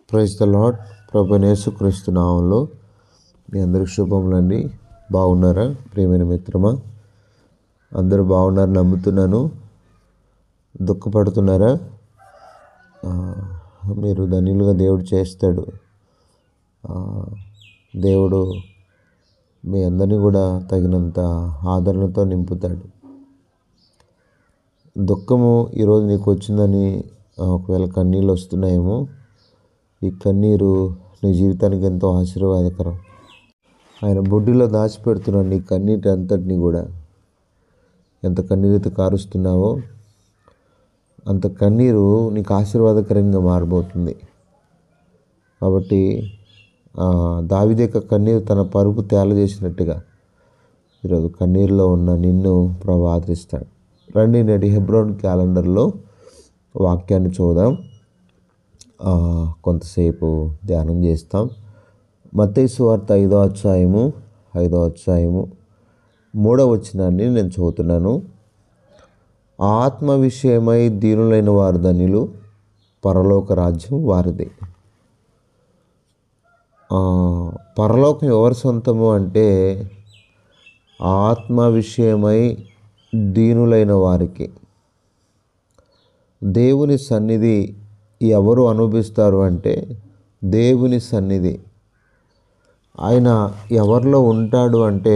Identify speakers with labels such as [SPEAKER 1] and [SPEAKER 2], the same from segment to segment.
[SPEAKER 1] Praise the lord. ప్రభువైన యేసుక్రీస్తు నామములో మీ అందరికి శుభములండి. బాగున్నారా ప్రియమైన మిత్రమా? అందరూ బాగున్నారు నమ్ముతున్నాను. దుఃఖపడుతున్నారా? మీరు ధన్యులుగా దేవుడు చేస్తాడు. దేవుడు మీ అందరినీ కూడా తగినంత ఆదరణతో నింపుతాడు. దుఃఖము ఈరోజు నీకు వచ్చిందని ఒకవేళ కన్నీళ్ళు వస్తున్నాయేమో, ఈ కన్నీరు నీ జీవితానికి ఎంతో ఆశీర్వాదకరం. ఆయన బొడ్డిలో దాచిపెడుతున్నాడు నీ కన్నీటి అంతటిని కూడా. ఎంత కన్నీరైతే కారుస్తున్నావో అంత కన్నీరు నీకు ఆశీర్వాదకరంగా మారబోతుంది. కాబట్టి దావీదు యొక్క కన్నీరు తన పరుపు తేలజేసినట్టుగా ఈరోజు కన్నీరులో ఉన్న నిన్ను ప్రభు ఆదరిస్తాడు. రండి, నేటి హెబ్రోన్ క్యాలెండర్లో వాక్యాన్ని చూద్దాం. కొంతసేపు ధ్యానం చేస్తాం. మత్తయి సువార్త 5వ అధ్యాయము 3వ వచనాన్ని నేను చదువుతున్నాను. ఆత్మ విషయమై దీనులైన వారు ధన్యులు, పరలోక రాజ్యం వారిది. పరలోకం ఎవరి సొంతము అంటే ఆత్మ విషయమై దీనులైన వారికి. దేవుని సన్నిధి ఎవరు అనుభవిస్తారు అంటే దేవుని సన్నిధి. ఆయన ఎవరిలో ఉంటాడు అంటే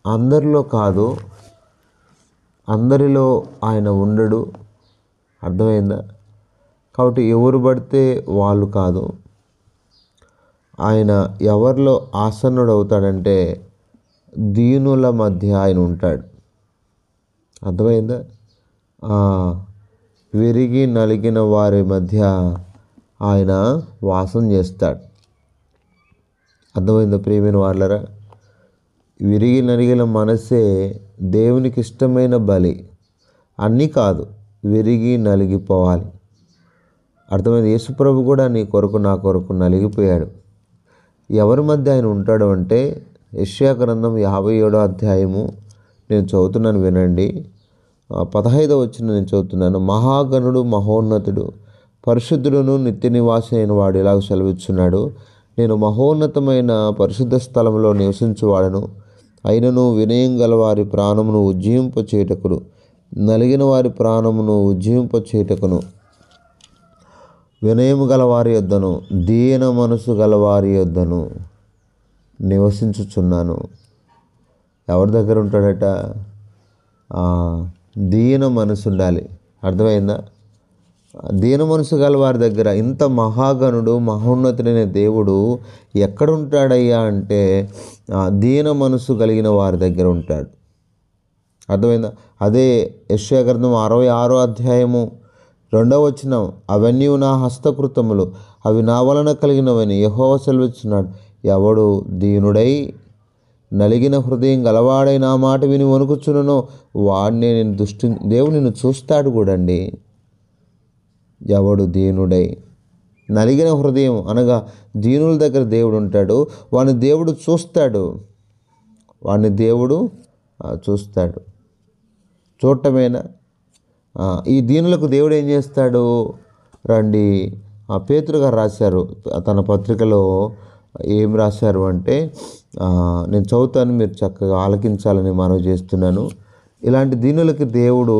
[SPEAKER 1] అందరిలో కాదు, అందరిలో ఆయన ఉండడు. అర్థమైందా? కాబట్టి ఎవరు పడితే వాళ్ళు కాదు. ఆయన ఎవరిలో ఆసన్నుడు అవుతాడంటే దీనుల మధ్య ఆయన ఉంటాడు. అర్థమైందా? విరిగి నలిగిన వారి మధ్య ఆయన వాసం చేస్తాడు. అర్థమైందా ప్రియమైన వాళ్ళరా? విరిగి నలిగిన మనసే దేవునికి ఇష్టమైన బలి. అన్నీ కాదు, విరిగి నలిగిపోవాలి. అర్థమైంది? యేసుప్రభు కూడా నీ కొరకు నా కొరకు నలిగిపోయాడు. ఎవరి మధ్య ఆయన ఉంటాడు అంటే యెషయా గ్రంథం 57వ అధ్యాయము నేను చదువుతున్నాను, వినండి. 15వ వచనం నేను చదువుతున్నాను. మహాగణుడు, మహోన్నతుడు, పరిశుద్ధుడును, నిత్య నివాసి అయిన వాడు ఇలాగ సెలవిచ్చున్నాడు. నేను మహోన్నతమైన పరిశుద్ధ స్థలంలో నివసించువాడను. అయినను వినయం గల వారి ప్రాణమును ఉజ్జీవింపచేయుటకును, నలిగిన వారి ప్రాణమును ఉజ్జీవింపచేయుటకును, వినయము గల వారి యొద్దను, దీన మనసు గల వారి యొద్దను నివసించుచున్నాను. ఎవరి దగ్గర ఉంటాడట? దీన మనసు ఉండాలి. అర్థమైందా? దీన మనసు గల వారి దగ్గర. ఇంత మహాగణుడు, మహోన్నతుడైన దేవుడు ఎక్కడుంటాడయ్యా అంటే దీన మనసు కలిగిన వారి దగ్గర ఉంటాడు. అర్థమైందా? అదే యెషయా గ్రంథం 66వ అధ్యాయము 2వ వచనం. అవన్నీ నా హస్తకృతములు, అవి నా వలన కలిగినవని యెహోవా సెలవిచ్చున్నాడు. ఎవడు దీనుడై నలిగిన హృదయం గలవాడై నా మాట విని వణుకుచున్ననో వాడినే నేను దేవుడు నిన్ను చూస్తాడు కూడా అండి. ఎవడు దీనుడై నలిగిన హృదయం అనగా దీనుల దగ్గర దేవుడు ఉంటాడు. వాడిని దేవుడు చూస్తాడు. చూడటమేనా? ఈ దీనులకు దేవుడు ఏం చేస్తాడు? రండి, పేతురు గారు రాశారు తన పత్రికలో. ఏం రాశారు అంటే నేను చదువుతాను, మీరు చక్కగా ఆలకించాలని మనవి చేస్తున్నాను. ఇలాంటి దీనులకి దేవుడు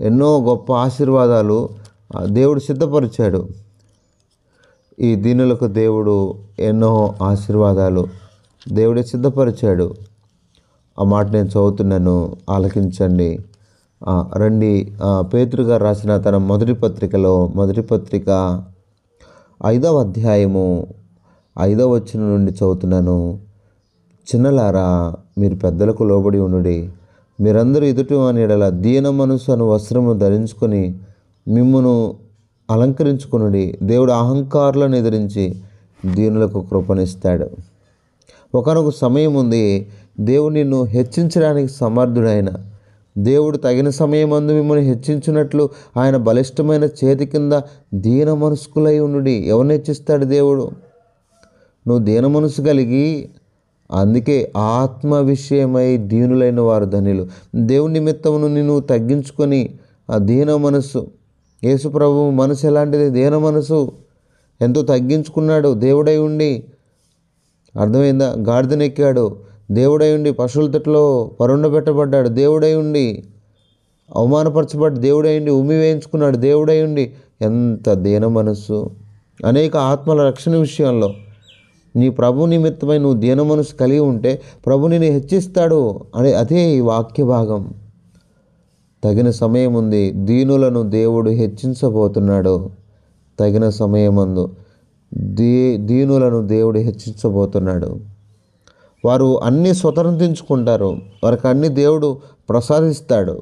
[SPEAKER 1] ఎన్నో గొప్ప ఆశీర్వాదాలు దేవుడు సిద్ధపరిచాడు. ఈ దీనులకు దేవుడు ఎన్నో ఆశీర్వాదాలు దేవుడే సిద్ధపరిచాడు. ఆ మాట నేను చదువుతున్నాను, ఆలకించండి. రండి, పేతురు గారు రాసిన తన మొదటి పత్రిక 5వ అధ్యాయము 5వ వచనం నుండి చదువుతున్నాను. చిన్నలారా, మీరు పెద్దలకు లోబడి ఉండుడి. మీరందరూ ఎదుటి వాని యెడల దీన మనసు అను వస్త్రము ధరించుకొని మిమ్మును అలంకరించుకొనుడి. దేవుడు అహంకారులను ఎదిరించి దీనులకు కృపనిస్తాడు. ఒకనొక సమయం ఉంది, దేవుడు నిన్ను హెచ్చించడానికి సమర్థుడైన దేవుడు తగిన సమయమందు మిమ్మల్ని హెచ్చించినట్లు ఆయన బలిష్టమైన చేతి కింద దీన మనస్కులై ఉండుడి. ఎవరిని హెచ్చిస్తాడు దేవుడు? నువ్వు దీన మనసు కలిగి. అందుకే ఆత్మ విషయమై దీనులైన వారు ధన్యులు. దేవుని నిమిత్తమును నిన్ను తగ్గించుకొని ఆ దీన మనస్సు యేసు ప్రభు మనసు ఎలాంటిది? దీన మనసు. ఎంతో తగ్గించుకున్నాడు దేవుడై ఉండి. అర్థమైందా? గాడిదనెక్కాడు దేవుడై ఉండి. పశువుల తొట్టులో పరుండబెట్టబడ్డాడు దేవుడై ఉండి. అవమానపరచబడ్డ దేవుడై ఉండి. ఉమ్మి వేయించుకున్నాడు దేవుడై ఉండి. ఎంత దీన మనస్సు! అనేక ఆత్మల రక్షణ విషయంలో నీ ప్రభు నిమిత్తమై నువ్వు దీన మనసు కలిగి ఉంటే ప్రభు నిన్ను హెచ్చిస్తాడు అదే ఈ వాక్య భాగం. తగిన సమయం ఉంది, దీనులను దేవుడు హెచ్చించబోతున్నాడు. తగిన సమయమందు దీనులను దేవుడు హెచ్చించబోతున్నాడు. వారు అన్నీ స్వతంత్రించుకుంటారు, వారికి అన్ని దేవుడు ప్రసాదిస్తాడు.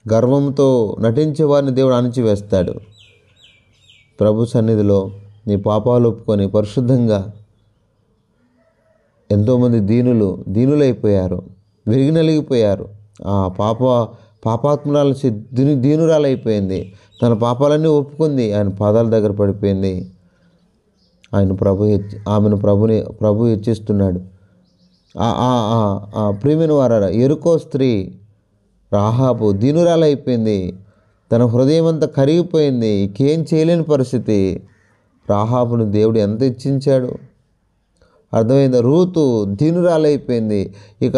[SPEAKER 1] గర్వంతో నటించే వారిని దేవుడు అణిచివేస్తాడు. ప్రభు సన్నిధిలో నీ పాపాలు ఒప్పుకొని పరిశుద్ధంగా ఎంతోమంది దీనులైపోయారు, విరిగి నలిగిపోయారు. ఆ పాపాత్మురాలు దీనురాలైపోయింది. తన పాపాలన్నీ ఒప్పుకుంది, ఆయన పాదాల దగ్గర పడిపోయింది. ఆమెను ప్రభు హెచ్చిస్తున్నాడు. ప్రియమైన వారారా, ఎరుకో స్త్రీ రాహాబు దీనురాలైపోయింది. తన హృదయం అంతా కరిగిపోయింది, ఇంకేం చేయలేని పరిస్థితి. రాహాబును దేవుడు ఎంత హెచ్చించాడు, అర్థమైందా? రూతు దీనురాలైపోయింది. ఇక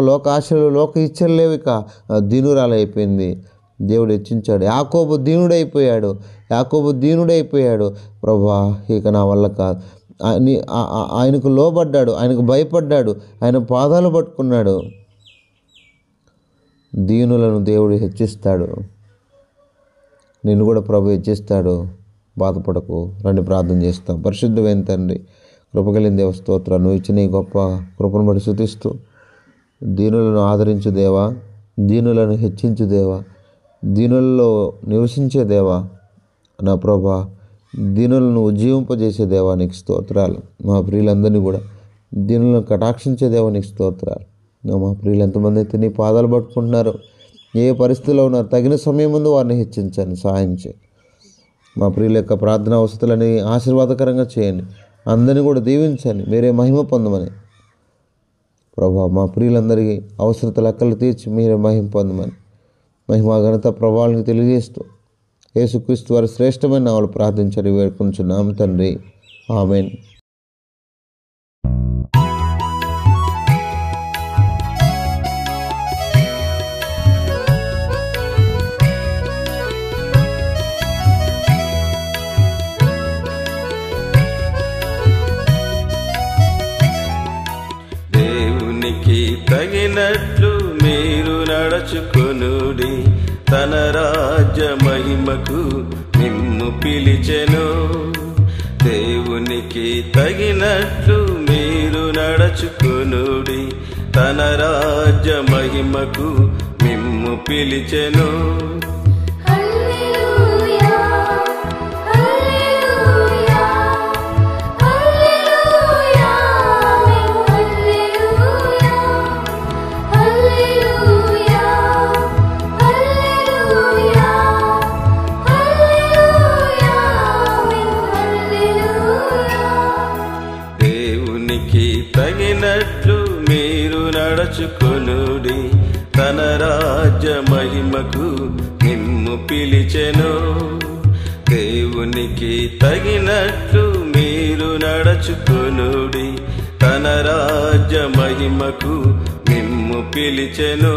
[SPEAKER 1] లోకాశలు లోక ఇచ్చలు లేవు, ఇక దీనురాలైపోయింది. దేవుడు హెచ్చించాడు. యాకోబు దీనుడైపోయాడు. ప్రభువా ఇక నా వల్ల కాదు. ఆయనకు లోబడ్డాడు, ఆయనకు భయపడ్డాడు, ఆయన పాదాలు పట్టుకున్నాడు. దీనులను దేవుడు హెచ్చిస్తాడు. నిన్ను కూడా ప్రభు హెచ్చిస్తాడు. బాధపడకు. రండి ప్రార్థన చేస్తాం. పరిశుద్ధమైన తండ్రి, కృపగలిగిన దేవ స్తోత్రం. నువ్వు ఇచ్చిన ఈ గొప్ప కృపను బట్టి స్తుతిస్తూ, దీనులను ఆదరించు దేవా, దీనులను హెచ్చించు దేవా, దీనులలో నివసించే దేవా, నా ప్రభా, దీనులను ఉజ్జీవింపజేసే దేవా నీకు స్తోత్రాలు. మా ప్రియులందరినీ కూడా దీనులను కటాక్షించే దేవా నీకు స్తోత్రాలు. మా ప్రియులు ఎంతమంది అయితే నీ పాదాలు పట్టుకుంటున్నారు, ఏ పరిస్థితిలో ఉన్నారు, తగిన సమయం ముందు వారిని హెచ్చించండి, సహాయం చేయండి. మా ప్రియుల యొక్క ప్రార్థన అవసరాలని ఆశీర్వాదకరంగా చేయండి. అందరినీ కూడా దీవించండి, మీరే మహిమ పొందమని ప్రభా. మా ప్రియులందరికీ అవసరత లెక్కలు తీర్చి మీరే మహిమ పొందమని మహిమ ఘనత ప్రభావాలను తెలియజేస్తూ యేసుక్రీస్తు వారి శ్రేష్టమైన నామములో ప్రార్థించని వేడుకొనుచున్నాము తండ్రి. ఆమేన్.
[SPEAKER 2] తగినట్లు మీరు నడుచుకొనుడి, తన రాజ్య మహిమకు మిమ్ము పిలిచెను. దేవునికి తగినట్లు మీరు నడుచుకొనుడి, తన రాజ్య మహిమకు మిమ్ము పిలిచెను. తగినట్లు మీరు నడుచుకొనుడి, తన రాజ్య మహిమకు మిమ్ము పిలిచెను. దేవునికి తగినట్లు మీరు నడుచుకొనుడి, తన రాజ్య మహిమకు మిమ్ము పిలిచెను.